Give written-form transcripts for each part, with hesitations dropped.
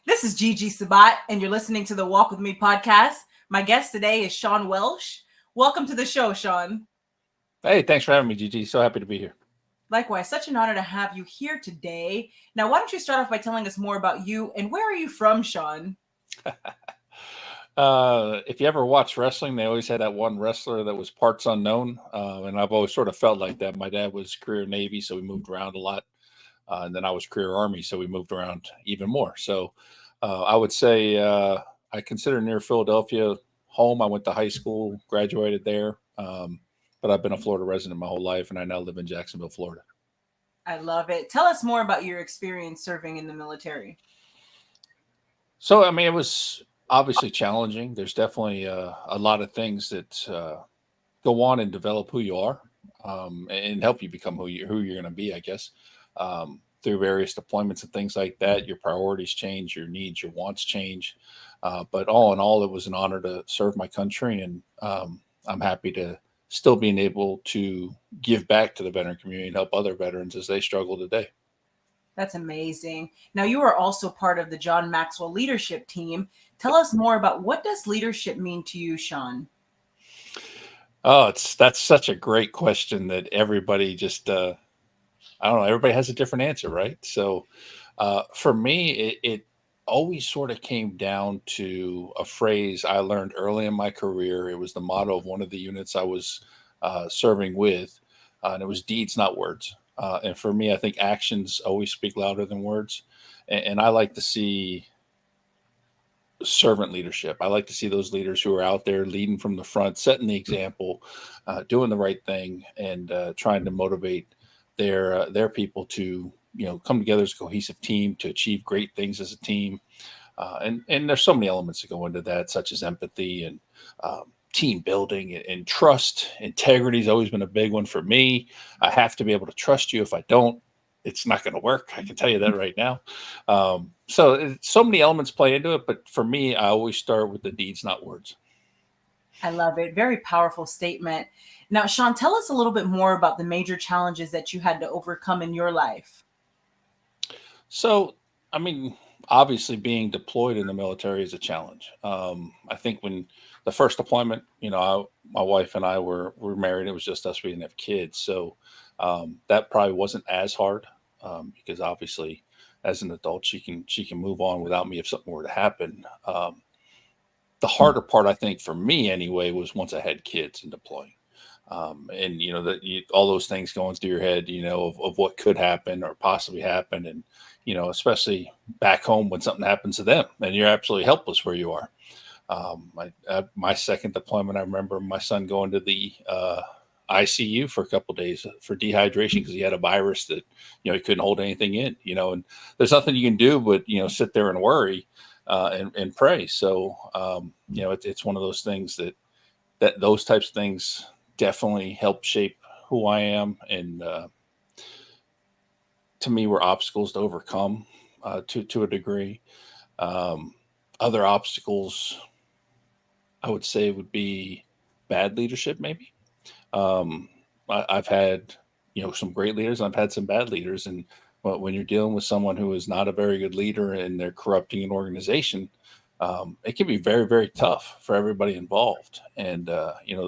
This is Gigi Sabat, and you're listening to the Walk With Me podcast. My guest today is Shawn Welsh. Welcome to the show, Shawn. Hey, thanks for having me, Gigi. So happy to be here. Likewise, such an honor to have you here today. Now, why don't you start off by telling us more about you and where are you from, Shawn? If you ever watch wrestling, they always had that one wrestler that was parts unknown. And I've always sort of felt like that. My dad was career Navy, so we moved around a lot. And then I was career Army, so we moved around even more. So I would say I consider near Philadelphia home. I went to high school, graduated there. But I've been a Florida resident my whole life, and I now live in Jacksonville, Florida. I love it. Tell us more about your experience serving in the military. So, I mean, it was obviously challenging. There's definitely a lot of things that go on and develop who you are and help you become who you're going to be, I guess. Through various deployments and things like that, your priorities change, your needs, your wants change. But all in all, it was an honor to serve my country, and I'm happy to still being able to give back to the veteran community and help other veterans as they struggle today. That's amazing. Now, you are also part of the Maxwell Leadership Team. Tell us more about what does leadership mean to you, Shawn? Oh, that's such a great question that everybody just, I don't know, everybody has a different answer, right? So for me, it always sort of came down to a phrase I learned early in my career. It was the motto of one of the units I was serving with, and it was deeds, not words. And for me, I think actions always speak louder than words. And I like to see servant leadership. I like to see those leaders who are out there leading from the front, setting the example, doing the right thing, and trying to motivate their people to come together as a cohesive team to achieve great things as a team. And there's so many elements that go into that, such as empathy and team building and trust. Integrity has always been a big one for me. I have to be able to trust you. If I don't, it's not going to work. I can tell you that right now. So many elements play into it. But for me, I always start with the deeds, not words. I love it. Very powerful statement. Now, Shawn, tell us a little bit more about the major challenges that you had to overcome in your life. So, I mean, obviously being deployed in the military is a challenge. I think when the first deployment, my wife and I were married. It was just us. We didn't have kids. So that probably wasn't as hard because obviously as an adult, she can move on without me if something were to happen. The harder part, I think, for me anyway, was once I had kids and deploying. And all those things going through your head, of what could happen or possibly happen, and especially back home when something happens to them, and you're absolutely helpless where you are. My second deployment, I remember my son going to the ICU for a couple of days for dehydration because he had a virus that he couldn't hold anything in. And there's nothing you can do but sit there and worry and pray. So it's one of those things that those types of things definitely help shape who I am, and to me were obstacles to overcome to a degree. Other obstacles I would say would be bad leadership, maybe. I've had some great leaders, I've had some bad leaders, and when you're dealing with someone who is not a very good leader and they're corrupting an organization, it can be very, very tough for everybody involved. And,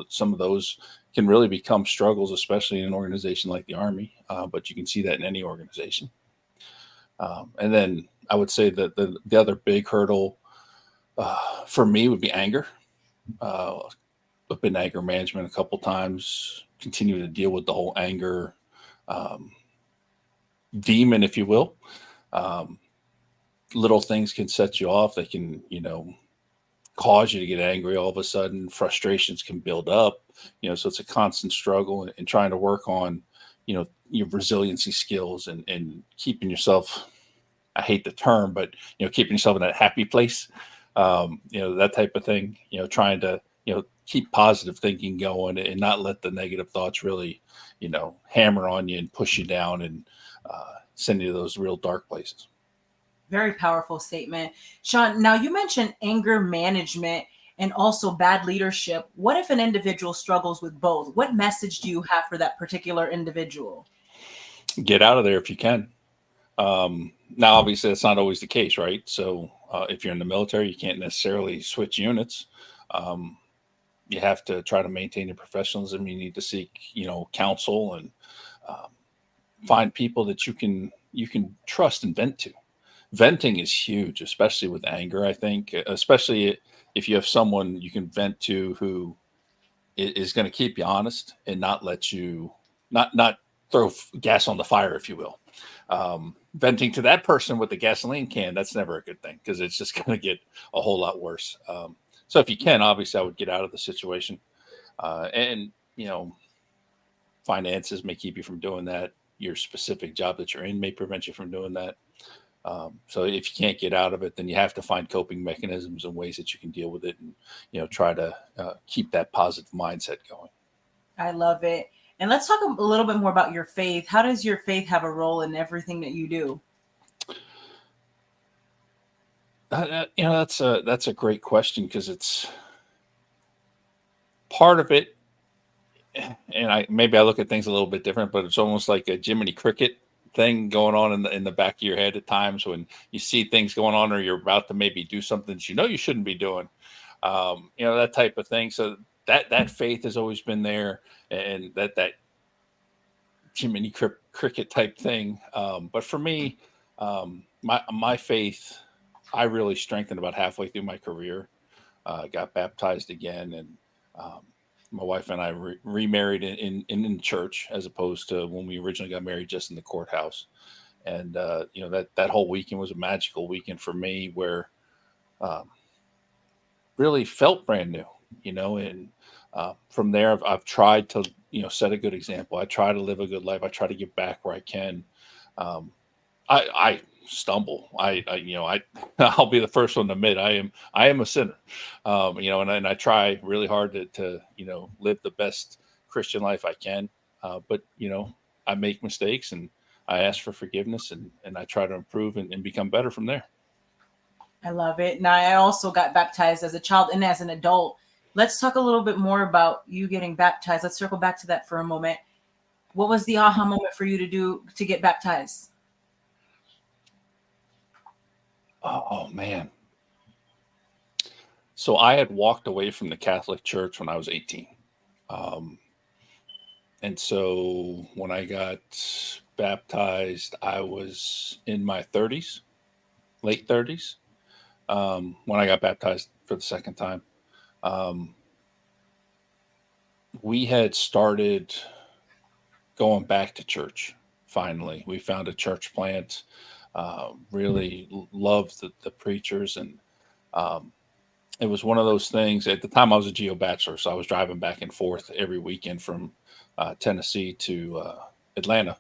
some of those can really become struggles, especially in an organization like the Army. But you can see that in any organization. And then I would say that the other big hurdle for me would be anger. I've been anger management a couple times, continue to deal with the whole anger demon, if you will. Little things can set you off. They can, cause you to get angry all of a sudden. Frustrations can build up, so it's a constant struggle and trying to work on, your resiliency skills and keeping yourself, I hate the term, but, keeping yourself in that happy place, that type of thing, trying to, keep positive thinking going and not let the negative thoughts really, hammer on you and push you down and send you to those real dark places. Very powerful statement. Shawn, now you mentioned anger management and also bad leadership. What if an individual struggles with both? What message do you have for that particular individual? Get out of there if you can. Now, obviously, that's not always the case, right? So if you're in the military, you can't necessarily switch units. Um, you have to try to maintain your professionalism. You need to seek, counsel and um, find people that you can trust and vent to. Venting is huge, especially with anger. I think, especially if you have someone you can vent to who is going to keep you honest and not let you not throw gas on the fire, if you will. Venting to that person with the gasoline can, that's never a good thing because it's just going to get a whole lot worse. So if you can, obviously, I would get out of the situation. And finances may keep you from doing that. Your specific job that you're in may prevent you from doing that. So if you can't get out of it, then you have to find coping mechanisms and ways that you can deal with it, and try to keep that positive mindset going. I love it. And let's talk a little bit more about your faith. How does your faith have a role in everything that you do? That's a great question because it's part of it, and I look at things a little bit different, but it's almost like a Jiminy Cricket thing going on in the back of your head at times when you see things going on or you're about to maybe do something that you shouldn't be doing. That type of thing. So that faith has always been there, and that Jiminy Cricket type thing. But for me, my faith, I really strengthened about halfway through my career. Got baptized again, and um, my wife and I remarried in church as opposed to when we originally got married, just in the courthouse. And that whole weekend was a magical weekend for me, where um, really felt brand new. And from there, I've tried to set a good example. I try to live a good life. I try to give back where I can. Um, I stumble. I'll be the first one to admit I am a sinner. And I try really hard to live the best Christian life I can. But I make mistakes, and I ask for forgiveness, and I try to improve and become better from there. I love it. Now, I also got baptized as a child and as an adult. Let's talk a little bit more about you getting baptized. Let's circle back to that for a moment. What was the aha moment for you to get baptized? Oh man. So I had walked away from the Catholic Church when I was 18. Um, and so when I got baptized, I was in my 30s, late 30s, when I got baptized for the second time. Um, we had started going back to church. Finally, we found a church plant. Really loved the preachers, and um, it was one of those things. At the time, I was a geo bachelor, so I was driving back and forth every weekend from Tennessee to Atlanta,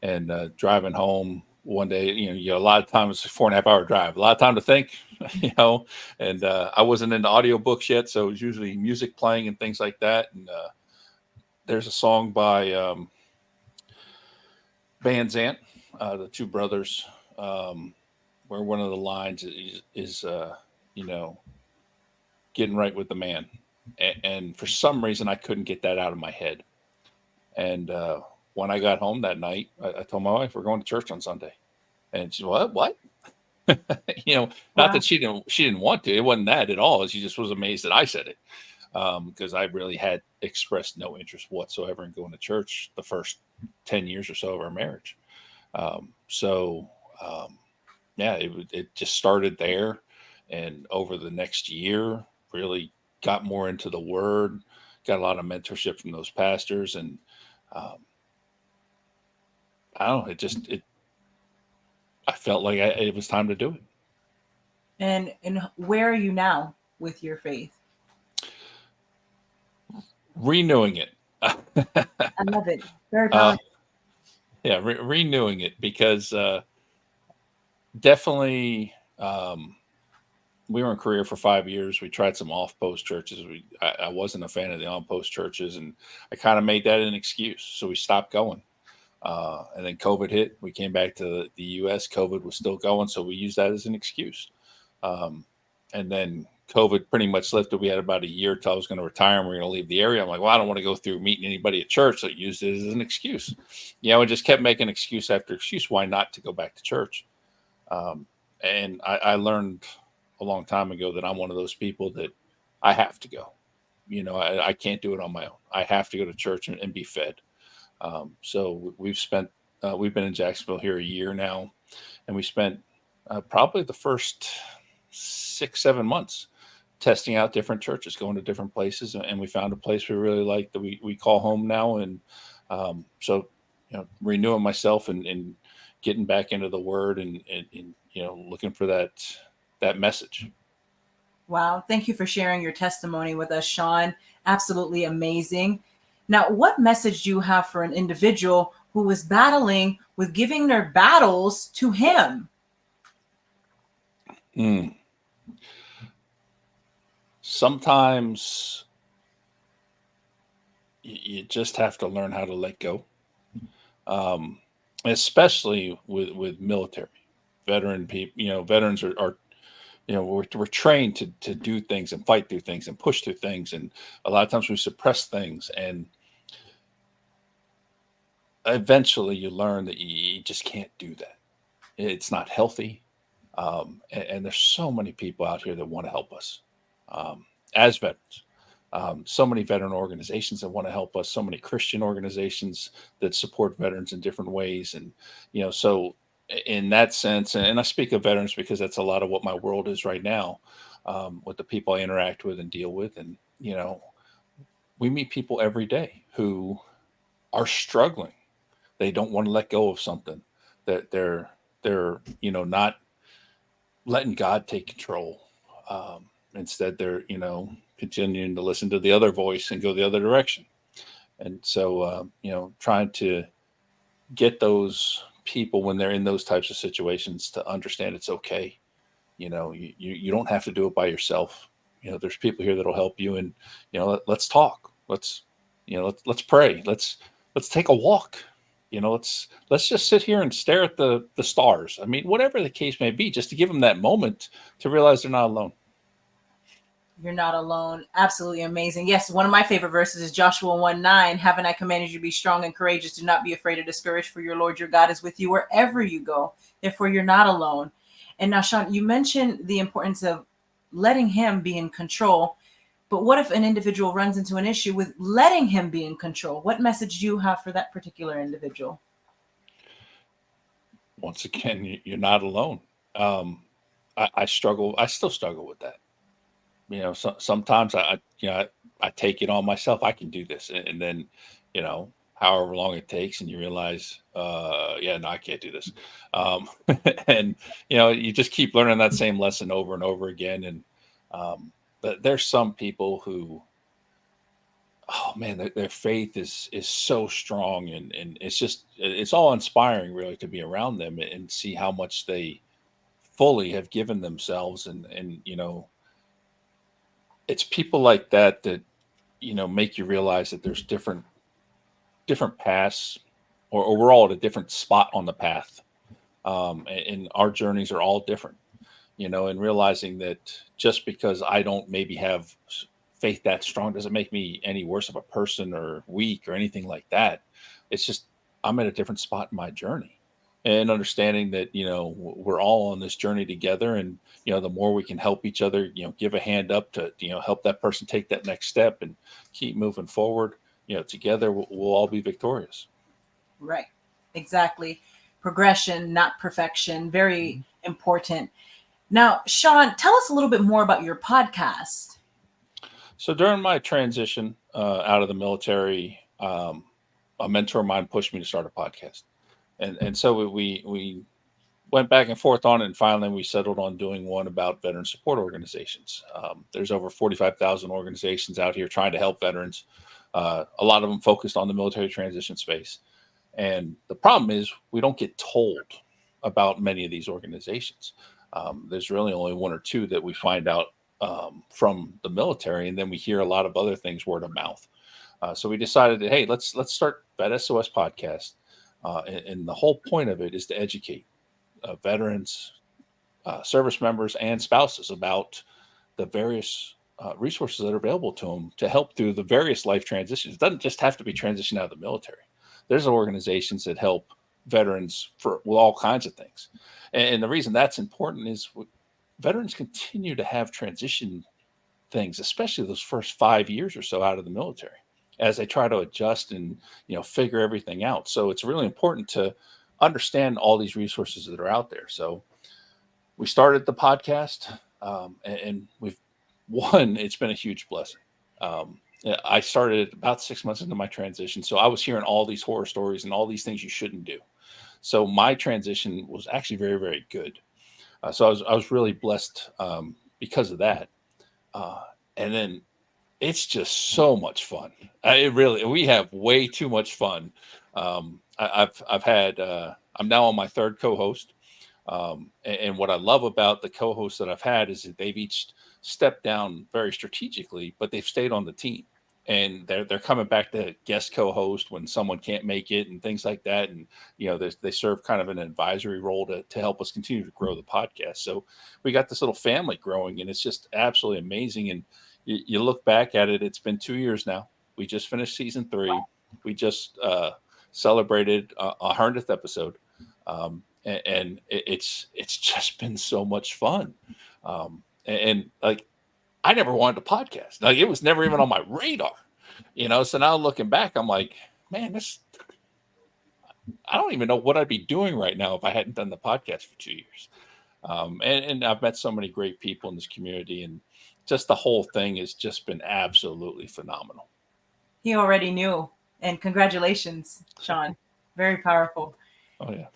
and driving home one day. A lot of times, 4.5 hour drive, a lot of time to think, and I wasn't into audiobooks yet, so it was usually music playing and things like that. And there's a song by Van Zant, the two brothers, where one of the lines is you know, getting right with the man. And for some reason, I couldn't get that out of my head. And when I got home that night, I told my wife, we're going to church on Sunday. And she, what? Not Wow. that she didn't want to. It wasn't that at all. She just was amazed that I said it. Because I really had expressed no interest whatsoever in going to church the first 10 years or so of our marriage. So, yeah, it just started there. And over the next year, really got more into the word, got a lot of mentorship from those pastors. And um, I don't know, I felt like it was time to do it. And where are you now with your faith? Renewing it. I love it. Very uh, powerful. yeah, renewing it because definitely. We were in Korea for 5 years. We tried some off post churches. I wasn't a fan of the on post churches, and I kind of made that an excuse. So we stopped going. And then COVID hit. We came back to the U.S. COVID was still going, so we used that as an excuse. Um, and then COVID pretty much lifted. We had about a year till I was going to retire, and we are going to leave the area. I'm like, well, I don't want to go through meeting anybody at church. So I used it as an excuse. We just kept making excuse after excuse why not to go back to church. And I learned a long time ago that I'm one of those people that I have to go. I can't do it on my own. I have to go to church and be fed. So we've been in Jacksonville here a year now, and we spent probably the first 6, 7 months testing out different churches, going to different places, and we found a place we really like that we call home now. And so, renewing myself and getting back into the Word and looking for that message. Wow. Thank you for sharing your testimony with us, Shawn. Absolutely amazing. Now, what message do you have for an individual who is battling with giving their battles to him? Mm. Sometimes you just have to learn how to let go, um, especially with military veteran people. Veterans are we're trained to do things and fight through things and push through things, and a lot of times we suppress things, and eventually you learn that you just can't do that. It's not healthy. And there's so many people out here that want to help us, as veterans. So many veteran organizations that want to help us, so many Christian organizations that support veterans in different ways. And, so in that sense, and I speak of veterans because that's a lot of what my world is right now, with the people I interact with and deal with. And, we meet people every day who are struggling. They don't want to let go of something that they're not letting God take control. Instead, they're continuing to listen to the other voice and go the other direction. And so, trying to get those people when they're in those types of situations to understand it's okay. You don't have to do it by yourself. There's people here that'll help you, and let's talk. Let's pray. Let's take a walk. Let's just sit here and stare at the stars. I mean, whatever the case may be, just to give them that moment to realize they're not alone. You're not alone. Absolutely amazing. Yes, one of my favorite verses is Joshua 1:9. Haven't I commanded you to be strong and courageous? Do not be afraid or discouraged, for your Lord your God is with you wherever you go. Therefore, you're not alone. And now, Shawn, you mentioned the importance of letting him be in control. But what if an individual runs into an issue with letting him be in control? What message do you have for that particular individual? Once again, you're not alone. I struggle. I still struggle with that. Sometimes I take it on myself. I can do this, and then however long it takes, and you realize, yeah, no, I can't do this. Um, and you just keep learning that same lesson over and over again. And but there's some people who, oh man, their faith is so strong, and it's all inspiring really to be around them and see how much they fully have given themselves. And it's people like that that make you realize that there's different paths, or we're all at a different spot on the path, and our journeys are all different. And realizing that just because I don't maybe have faith that strong doesn't make me any worse of a person or weak or anything like that. It's just I'm at a different spot in my journey, and understanding that we're all on this journey together. And the more we can help each other, give a hand up to help that person take that next step and keep moving forward, together we'll all be victorious. Right. Exactly. Progression, not perfection. Very Mhm. important. Now, Shawn, tell us a little bit more about your podcast. So during my transition out of the military, a mentor of mine pushed me to start a podcast, and so we went back and forth on it, and finally we settled on doing one about veteran support organizations. There's over 45,000 organizations out here trying to help veterans. A lot of them focused on the military transition space, and the problem is we don't get told about many of these organizations. There's really only one or two that we find out from the military, and then we hear a lot of other things word of mouth. So we decided that, hey, let's start VET S.O.S podcast, and the whole point of it is to educate veterans, service members, and spouses about the various resources that are available to them to help through the various life transitions. It doesn't just have to be transition out of the military. There's organizations that help veterans for all kinds of things. And the reason that's important is veterans continue to have transition things, especially those first 5 years or so out of the military, as they try to adjust and figure everything out. So it's really important to understand all these resources that are out there. So we started the podcast, and we've it's been a huge blessing. I started about 6 months into my transition, so I was hearing all these horror stories and all these things you shouldn't do. So my transition was actually very, very good. So I was really blessed because of that. And then it's just so much fun. We have way too much fun. I've had, I'm now on my third co-host. And what I love about the co-hosts that I've had is that they've each stepped down very strategically, but they've stayed on the team, and they're coming back to guest co-host when someone can't make it and things like that. And they serve kind of an advisory role to help us continue to grow the podcast. So we got this little family growing, and it's just absolutely amazing. And you look back at it, it's been 2 years now. We just finished season 3. We just celebrated our 100th episode. And it's just been so much fun. And like, I never wanted to podcast. Like, it was never even on my radar, So now looking back, I'm like, man, I don't even know what I'd be doing right now if I hadn't done the podcast for 2 years. And I've met so many great people in this community, and just the whole thing has just been absolutely phenomenal. He already knew. And congratulations, Shawn. Very powerful. Oh, yeah.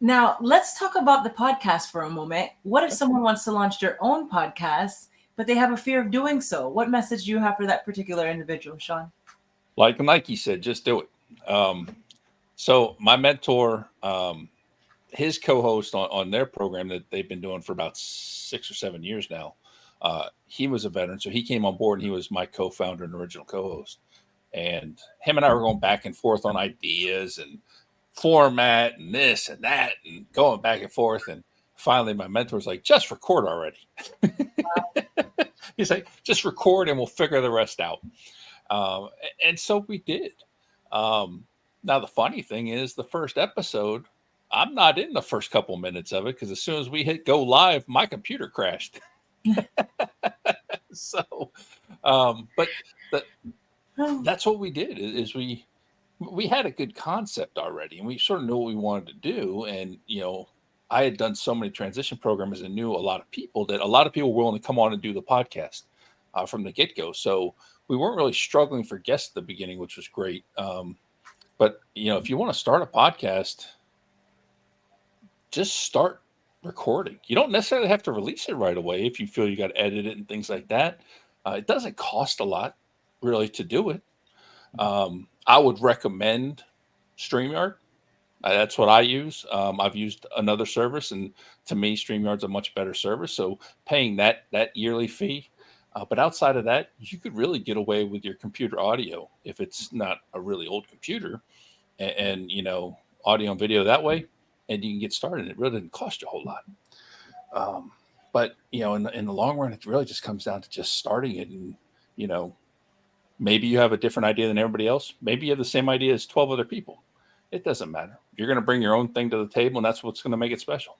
Now, let's talk about the podcast for a moment. What if someone wants to launch their own podcast, but they have a fear of doing so? What message do you have for that particular individual, Shawn? Like Nike said, just do it. So my mentor, his co-host on their program that they've been doing for about 6 or 7 years now, he was a veteran. So he came on board, and he was my co-founder and original co-host. And him and I were going back and forth on ideas and format and this and that, and going back and forth. And finally my mentor's like, just record already. He's like, just record and we'll figure the rest out. And so we did. Now the funny thing is, the first episode, I'm not in the first couple minutes of it, because as soon as we hit go live, my computer crashed. So but that's what we did, is we had a good concept already, and we sort of knew what we wanted to do. And, I had done so many transition programs and knew a lot of people were willing to come on and do the podcast from the get-go. So we weren't really struggling for guests at the beginning, which was great. But, if you want to start a podcast, just start recording. You don't necessarily have to release it right away if you feel you got to edit it and things like that. It doesn't cost a lot, really, to do it. I would recommend StreamYard. That's what I use. I've used another service, and to me, StreamYard's a much better service. So paying that yearly fee, but outside of that, you could really get away with your computer audio if it's not a really old computer, and audio and video that way, and you can get started. It really didn't cost you a whole lot. But in the long run, it really just comes down to just starting it. And maybe you have a different idea than everybody else. Maybe you have the same idea as 12 other people. It doesn't matter. You're going to bring your own thing to the table, and that's what's going to make it special.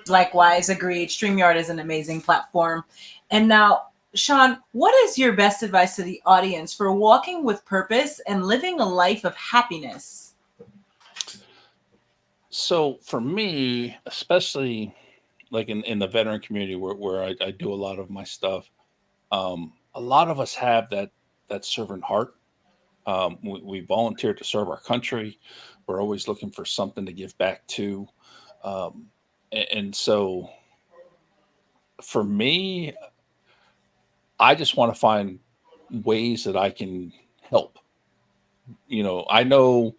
Likewise, agreed. StreamYard is an amazing platform. And now, Shawn, what is your best advice to the audience for walking with purpose and living a life of happiness? So for me, especially like in the veteran community where I do a lot of my stuff, a lot of us have that servant heart. We volunteer to serve our country. We're always looking for something to give back to. And so for me, I just want to find ways that I can help. I know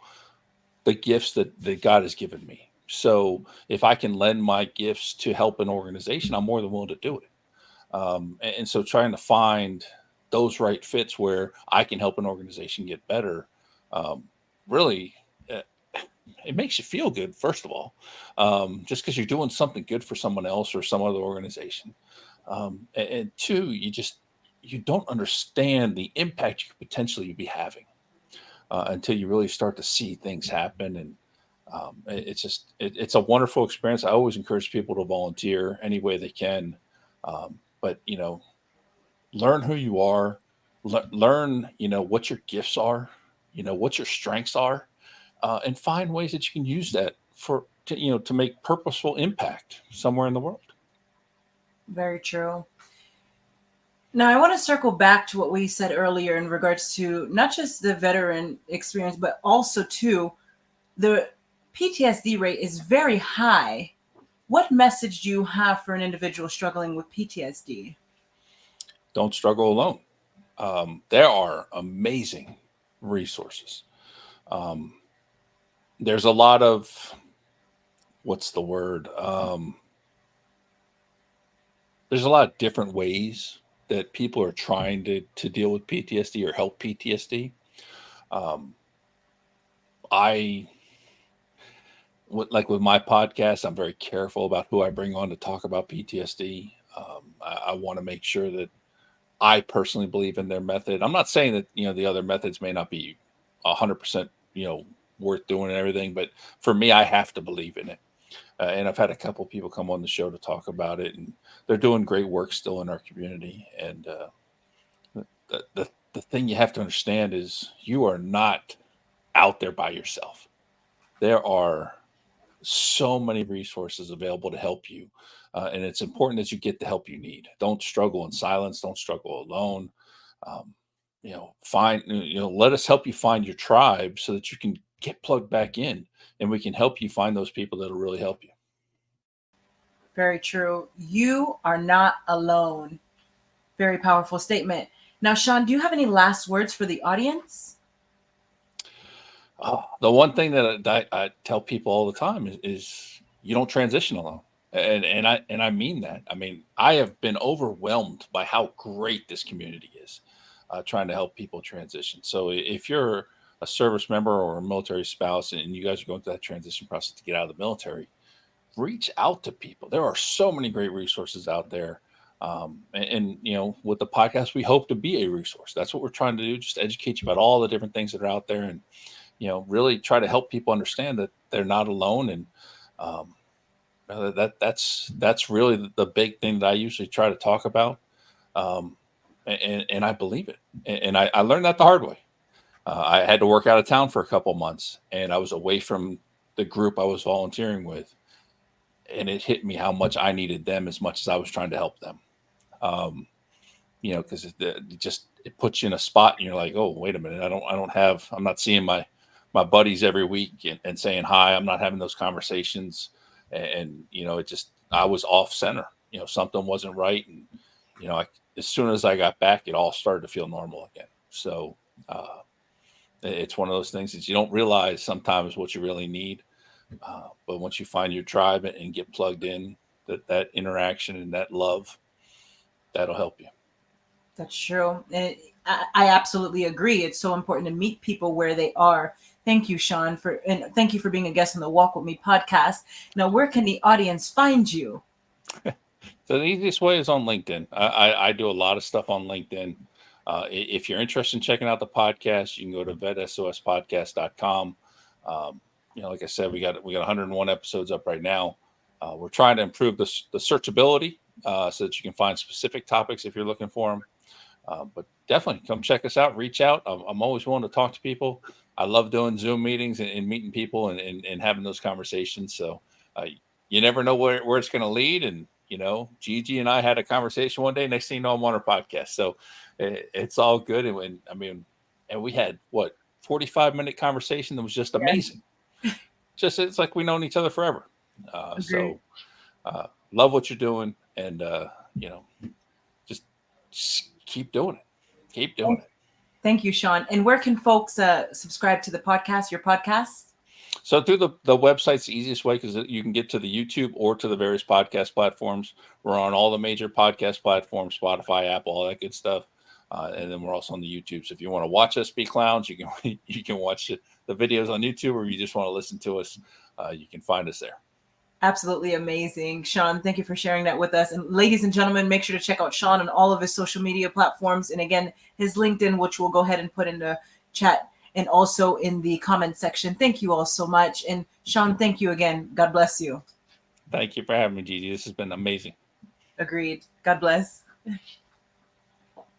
the gifts that God has given me. So if I can lend my gifts to help an organization, I'm more than willing to do it. And so trying to find those right fits where I can help an organization get better, really, it makes you feel good, first of all, just because you're doing something good for someone else or some other organization. And two, you don't understand the impact you could potentially be having until you really start to see things happen. And It's a wonderful experience. I always encourage people to volunteer any way they can. But, learn who you are, learn, what your gifts are, what your strengths are, and find ways that you can use that to make purposeful impact somewhere in the world. Very true. Now, I want to circle back to what we said earlier in regards to not just the veteran experience, but also to the PTSD rate is very high. What message do you have for an individual struggling with PTSD? Don't struggle alone. There are amazing resources. Um, there's a lot of, what's the word? There's a lot of different ways that people are trying to deal with PTSD or help PTSD. Um, I like with my podcast, I'm very careful about who I bring on to talk about PTSD. I want to make sure that I personally believe in their method. I'm not saying that the other methods may not be 100% worth doing and everything, but for me, I have to believe in it. And I've had a couple people come on the show to talk about it, and they're doing great work still in our community. And the thing you have to understand is you are not out there by yourself. There are so many resources available to help you. And it's important that you get the help you need. Don't struggle in silence. Don't struggle alone. Um, let us help you find your tribe so that you can get plugged back in, and we can help you find those people that'll really help you. Very true. You are not alone. Very powerful statement. Now, Shawn, do you have any last words for the audience? The one thing that I tell people all the time is you don't transition alone, and I mean that. I mean, I have been overwhelmed by how great this community is, trying to help people transition. So if you're a service member or a military spouse and you guys are going through that transition process to get out of the military, reach out to people. There are so many great resources out there. And with the podcast, we hope to be a resource. That's what we're trying to do, just educate you about all the different things that are out there, and really try to help people understand that they're not alone. And um, that's really the big thing that I usually try to talk about. Um, and I believe it. And I learned that the hard way. I had to work out of town for a couple months, and I was away from the group I was volunteering with. And it hit me how much I needed them as much as I was trying to help them. Um, because it puts you in a spot, and you're like, oh, wait a minute, I'm not seeing my buddies every week and saying hi. I'm not having those conversations, and I was off center. Something wasn't right, and as soon as I got back, it all started to feel normal again. So it's one of those things that you don't realize sometimes what you really need. But once you find your tribe and get plugged in, that interaction and that love, that'll help you. That's true. And I absolutely agree. It's so important to meet people where they are. Thank you, Shawn, and thank you for being a guest on the Walk With Me podcast. Now, where can the audience find you? So the easiest way is on LinkedIn. I do a lot of stuff on LinkedIn. If you're interested in checking out the podcast, you can go to VET SOS like I said, we got 101 episodes up right now. We're trying to improve the searchability so that you can find specific topics if you're looking for them. But definitely come check us out. Reach out. I'm always willing to talk to people. I love doing Zoom meetings and meeting people and having those conversations. So you never know where it's going to lead. And Gigi and I had a conversation one day. Next thing you know, I'm on our podcast. So it's all good. And we had 45-minute conversation that was just amazing. It's like we've known each other forever. So love what you're doing, and just keep doing it. Keep doing it. Thank you, Shawn. And where can folks subscribe to the podcast, your podcast? So through the website's the easiest way, because you can get to the YouTube or to the various podcast platforms. We're on all the major podcast platforms, Spotify, Apple, all that good stuff. And then we're also on the YouTube. So if you want to watch us be clowns, you can watch the videos on YouTube, or you just want to listen to us, you can find us there. Absolutely amazing. Shawn, thank you for sharing that with us. And ladies and gentlemen, make sure to check out Shawn on all of his social media platforms. And again, his LinkedIn, which we'll go ahead and put in the chat. and also in the comment section. Thank you all so much. And Shawn, thank you again. God bless you. Thank you for having me, Gigi. This has been amazing. Agreed. God bless.